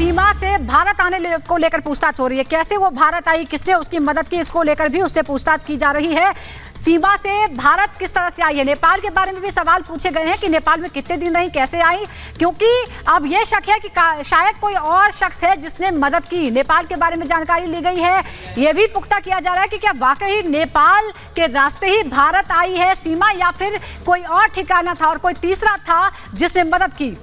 सीमा से भारत आने को लेकर पूछताछ हो रही है। कैसे वो भारत आई, किसने उसकी मदद की, इसको लेकर भी उससे पूछताछ की जा रही है। सीमा से भारत किस तरह से आई है, नेपाल के बारे में भी सवाल पूछे गए हैं कि नेपाल में कितने दिन रही, कैसे आई, क्योंकि अब ये शक है कि शायद कोई और शख्स है जिसने मदद की। नेपाल के बारे में जानकारी ली गई है। यह भी पुख्ता किया जा रहा है कि क्या वाकई नेपाल के रास्ते ही भारत आई है सीमा, या फिर कोई और ठिकाना था और कोई तीसरा था जिसने मदद की।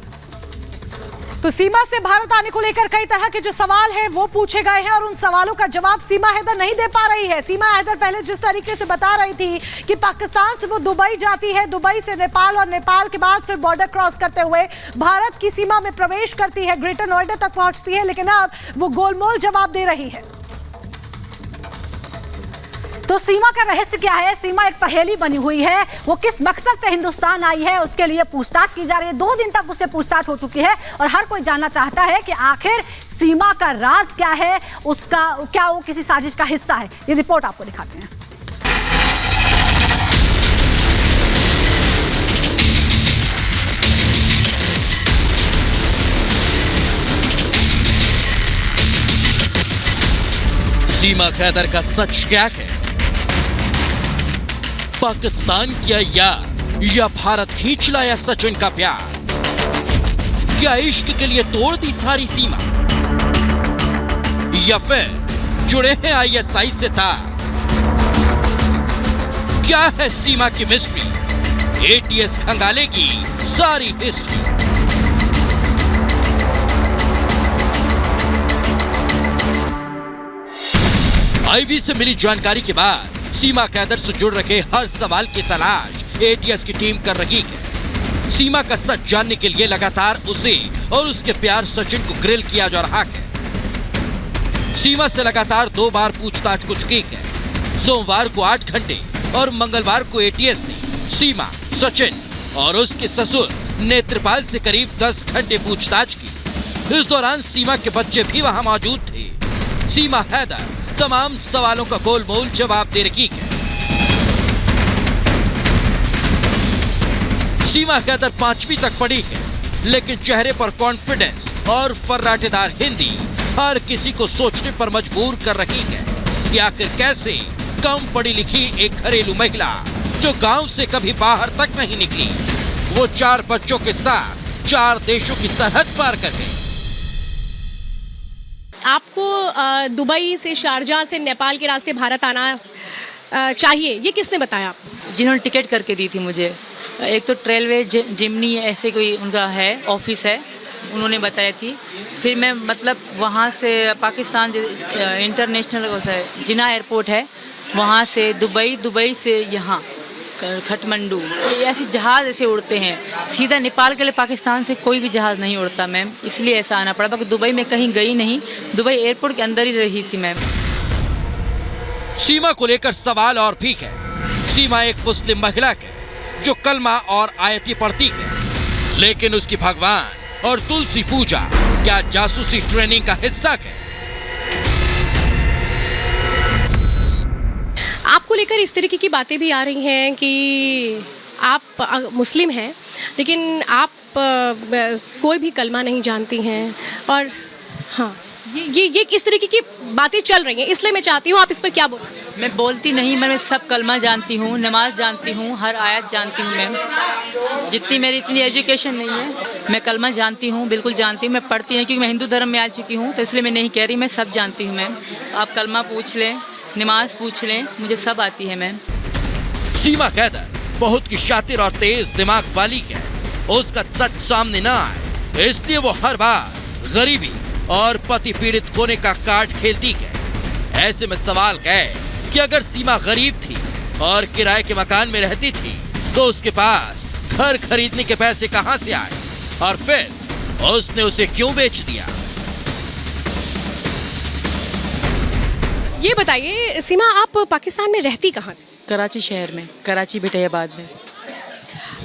तो सीमा से भारत आने को लेकर कई तरह के जो सवाल हैं वो पूछे गए हैं और उन सवालों का जवाब सीमा हैदर नहीं दे पा रही है। सीमा हैदर पहले जिस तरीके से बता रही थी कि पाकिस्तान से वो दुबई जाती है, दुबई से नेपाल और नेपाल के बाद फिर बॉर्डर क्रॉस करते हुए भारत की सीमा में प्रवेश करती है, ग्रेटर नोएडा तक पहुंचती है, लेकिन अब वो गोलमोल जवाब दे रही है। तो सीमा का रहस्य क्या है? सीमा एक पहेली बनी हुई है। वो किस मकसद से हिंदुस्तान आई है, उसके लिए पूछताछ की जा रही है। 2 दिन तक उससे पूछताछ हो चुकी है और हर कोई जानना चाहता है कि आखिर सीमा का राज क्या है, उसका क्या वो किसी साजिश का हिस्सा है। ये रिपोर्ट आपको दिखाते हैं। सीमा हैदर का सच क्या है? पाकिस्तान किया या भारत खींच लाया सचिन का प्यार? क्या इश्क के लिए तोड़ दी सारी सीमा, या फिर जुड़े हैं ISI से तार? क्या है सीमा की मिस्ट्री? ATS खंगालेगी सारी हिस्ट्री। IB से मिली जानकारी के बाद सीमा हैदर से जुड़ रखे हर सवाल की तलाश ATS की टीम कर रही है। सीमा का सच जानने के लिए लगातार उसे और उसके प्यार सचिन को ग्रिल किया जा रहा है। सीमा से लगातार 2 बार पूछताछ हो चुकी है। सोमवार को 8 घंटे और मंगलवार को ATS ने सीमा, सचिन और उसके ससुर नेत्रपाल से करीब 10 घंटे पूछताछ की। इस दौरान सीमा के बच्चे भी वहां मौजूद थे। सीमा हैदर तमाम सवालों का गोलमोल जवाब दे रही है। सीमा हैदर 5वीं तक पढ़ी है, लेकिन चेहरे पर कॉन्फिडेंस और फर्राटेदार हिंदी हर किसी को सोचने पर मजबूर कर रही है कि आखिर कैसे कम पढ़ी लिखी एक घरेलू महिला जो गांव से कभी बाहर तक नहीं निकली, वो 4 बच्चों के साथ 4 देशों की सरहद पार कर गई। आपको दुबई से, शारजाह से नेपाल के रास्ते भारत आना चाहिए, ये किसने बताया आपको? जिन्होंने टिकट करके दी थी मुझे। एक तो ट्रेलवे जिमनी ऐसे कोई उनका है, ऑफिस है, उन्होंने बताई थी। फिर मैं वहाँ से पाकिस्तान इंटरनेशनल होता है जिना एयरपोर्ट है, वहाँ से दुबई से यहाँ खटमंडू, ऐसे जहाज़ ऐसे उड़ते हैं सीधा नेपाल के लिए। पाकिस्तान से कोई भी जहाज़ नहीं उड़ता मैम, इसलिए ऐसा आना पड़ा। बाकी दुबई में कहीं गई नहीं, दुबई एयरपोर्ट के अंदर ही रही थी मैम। सीमा को लेकर सवाल और भी है। सीमा एक मुस्लिम महिला है जो कलमा और आयती पढ़ती है, लेकिन उसकी भगवान और तुलसी पूजा क्या जासूसी ट्रेनिंग का हिस्सा है? आपको लेकर इस तरीके की बातें भी आ रही हैं कि आप मुस्लिम हैं, लेकिन आप कोई भी कलमा नहीं जानती हैं, और हाँ ये किस तरीके की बातें चल रही हैं, इसलिए मैं चाहती हूँ आप इस पर क्या बोलें। मैं बोलती नहीं, मैं सब कलमा जानती हूँ, नमाज जानती हूँ, हर आयत जानती हूँ मैम। जितनी मेरी इतनी एजुकेशन नहीं है, मैं कलमा जानती हूँ, बिल्कुल जानती हूँ। मैं पढ़ती नहीं क्योंकि मैं हिंदू धर्म में आ चुकी हूँ, तो इसलिए मैं नहीं कह रही, मैं सब जानती हूँ मैम। आप कलमा पूछ लें, नमाज पूछ लें, मुझे सब आती है मैम। सीमा हैदर बहुत की शातिर और तेज दिमाग वाली है। उसका सच सामने ना आए इसलिए वो हर बार गरीबी और पति पीड़ित होने का कार्ड खेलती है। ऐसे में सवाल है कि अगर सीमा गरीब थी और किराए के मकान में रहती थी तो उसके पास घर खरीदने के पैसे कहां से आए, और फिर उसने उसे क्यों बेच दिया? ये बताइए सीमा, आप पाकिस्तान में रहती कहाँ? कराची शहर में, कराची बिटियाबाद में।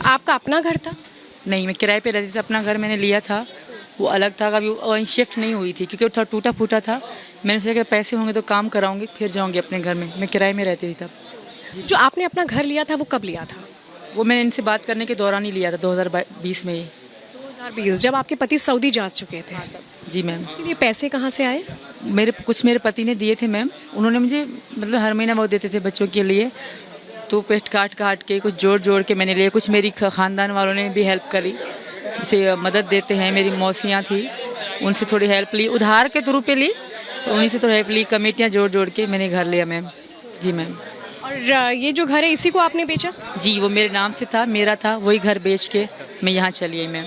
आपका अपना घर था? नहीं, मैं किराए पे रहती थी। अपना घर मैंने लिया था, वो अलग था, कभी वहीं शिफ्ट नहीं हुई थी क्योंकि वो थोड़ा टूटा फूटा था। मैंने सोचा कि पैसे होंगे तो काम कराऊंगी, फिर जाऊंगी अपने घर में। मैं किराए में रहती थी तब। जो आपने अपना घर लिया था वो कब लिया था? वो मैंने इनसे बात करने के दौरान ही लिया था, 2020 में ही। 2020 जब आपके पति सऊदी जा चुके थे, जी मैम। इसके लिए पैसे कहाँ से आए? मेरे पति ने दिए थे मैम। उन्होंने मुझे मतलब हर महीना वो देते थे बच्चों के लिए, तो पेट काट के कुछ जोड़ के मैंने लिए। कुछ मेरी ख़ानदान वालों ने भी हेल्प करी, जैसे मदद देते हैं। मेरी मौसियाँ थी, उनसे थोड़ी हेल्प ली, उधार के थ्रू पे ली, उन्हीं से थोड़ी हेल्प ली। कमेटियाँ जोड़ के मैंने घर लिया मैम। जी मैम। और ये जो घर है इसी को आपने बेचा? जी, वो मेरे नाम से था, मेरा था, वही घर बेच के मैं यहाँ चली आई मैम।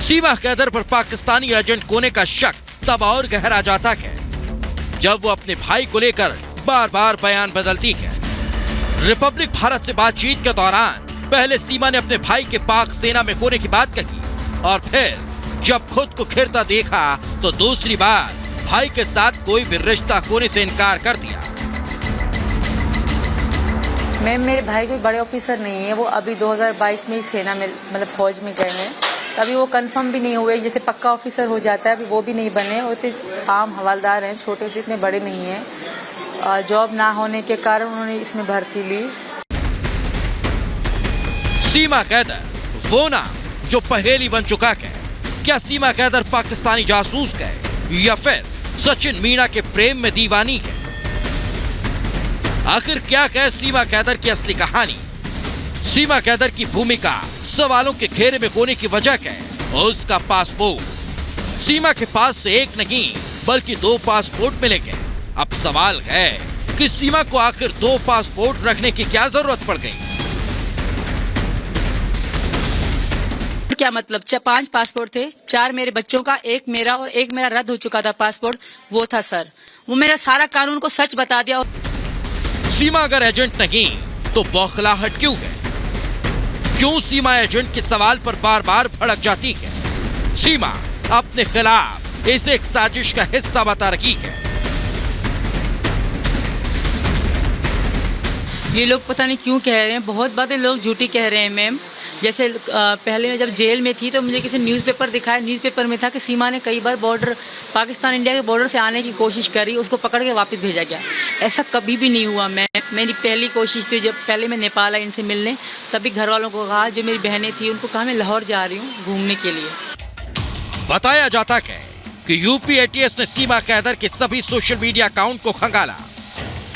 सीमा कैदर पर पाकिस्तानी एजेंट कोने का शक तब और गहरा जाता है जब वो अपने भाई को लेकर बार बार बयान बदलती है। रिपब्लिक भारत से बातचीत के दौरान पहले सीमा ने अपने भाई के पाक सेना में होने की बात कही, और फिर जब खुद को घिरता देखा तो दूसरी बार भाई के साथ कोई भी रिश्ता होने से इनकार कर दिया। मैम, मेरे भाई कोई बड़े ऑफिसर नहीं है, वो अभी 2022 में ही सेना में मतलब फौज में गए हैं। अभी वो कंफर्म भी नहीं हुए, जैसे पक्का ऑफिसर हो जाता है, अभी वो भी नहीं बने। वो तो आम हवलदार हैं, छोटे से, इतने बड़े नहीं हैं। जॉब ना होने के कारण उन्होंने इसमें भर्ती ली। सीमा कैदर वो नाम जो पहेली बन चुका है। क्या सीमा कैदर पाकिस्तानी जासूस है या फिर सचिन मीणा के प्रेम में दीवानी है? आखिर क्या है सीमा कैदर की असली कहानी? सीमा कैदर की भूमिका सवालों के घेरे में होने की वजह है उसका पासपोर्ट। सीमा के पास से एक नहीं बल्कि 2 पासपोर्ट मिले गए। अब सवाल है कि सीमा को आखिर 2 पासपोर्ट रखने की क्या जरूरत पड़ गई? क्या मतलब 5 पासपोर्ट थे, 4 मेरे बच्चों का, 1 मेरा और 1 मेरा रद्द हो चुका था पासपोर्ट, वो था सर। वो मेरा सारा कानून को सच बता दिया। सीमा अगर एजेंट नहीं तो बौखलाहट क्यों है? क्यों सीमा एजेंट के सवाल पर बार बार भड़क जाती है? सीमा अपने खिलाफ इसे एक साजिश का हिस्सा बता रही है। ये लोग पता नहीं क्यों कह रहे हैं, बहुत बातें लोग झूठी कह रहे हैं मैम। जैसे पहले मैं जब जेल में थी तो मुझे किसी न्यूज़पेपर दिखाया, न्यूज़पेपर में था कि सीमा ने कई बार बॉर्डर, पाकिस्तान इंडिया के बॉर्डर से आने की कोशिश करी, उसको पकड़ के वापस भेजा गया। ऐसा कभी भी नहीं हुआ। मेरी पहली कोशिश थी, जब पहले मैं नेपाल आई इनसे मिलने, तभी घर वालों को कहा, जो मेरी बहनें थी उनको कहा मैं लाहौर जा रही हूँ घूमने के लिए। बताया जाता है कि यूपी एटीएस ने सीमा कैदर के सभी सोशल मीडिया अकाउंट को खंगाला,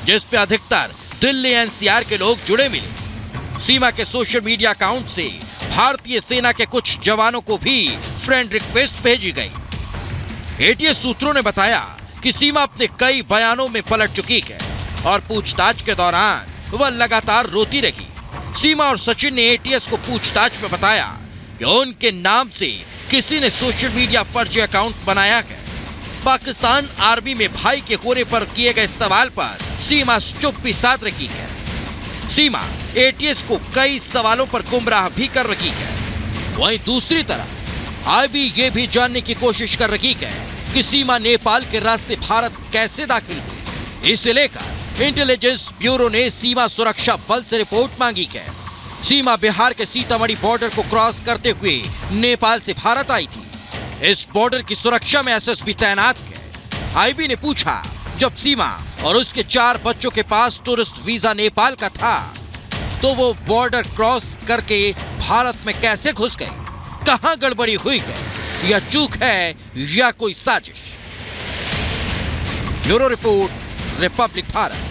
जिसपे अधिकतर दिल्ली एनसीआर के लोग जुड़े मिले। सीमा के सोशल मीडिया अकाउंट से भारतीय सेना के कुछ जवानों को भी फ्रेंड रिक्वेस्ट भेजी गई। एटीएस सूत्रों ने बताया कि सीमा अपने कई बयानों में पलट चुकी है और पूछताछ के दौरान वह लगातार रोती रही। सीमा और सचिन ने एटीएस को पूछताछ में बताया कि उनके नाम से किसी ने सोशल मीडिया फर्जी अकाउंट बनाया है। पाकिस्तान आर्मी में भाई के होने पर किए गए सवाल पर सीमा चुप्पी साध रही है। सीमा एटीएस को कई सवालों पर गुमराह भी कर रही है। वहीं दूसरी तरफ आईबी ये भी जानने की कोशिश कर रही है कि सीमा नेपाल के रास्ते भारत कैसे दाखिल हुई। इसे लेकर इंटेलिजेंस ब्यूरो ने सीमा सुरक्षा बल से रिपोर्ट मांगी है। सीमा बिहार के सीतामढ़ी बॉर्डर को क्रॉस करते हुए नेपाल से भारत आई थी। इस बॉर्डर की सुरक्षा में एसएसबी तैनात है। आईबी ने पूछा, जब सीमा और उसके 4 बच्चों के पास टूरिस्ट वीजा नेपाल का था तो वो बॉर्डर क्रॉस करके भारत में कैसे घुस गए? कहां गड़बड़ी हुई है? या चूक है या कोई साजिश? Bureau report, Republic Bharat.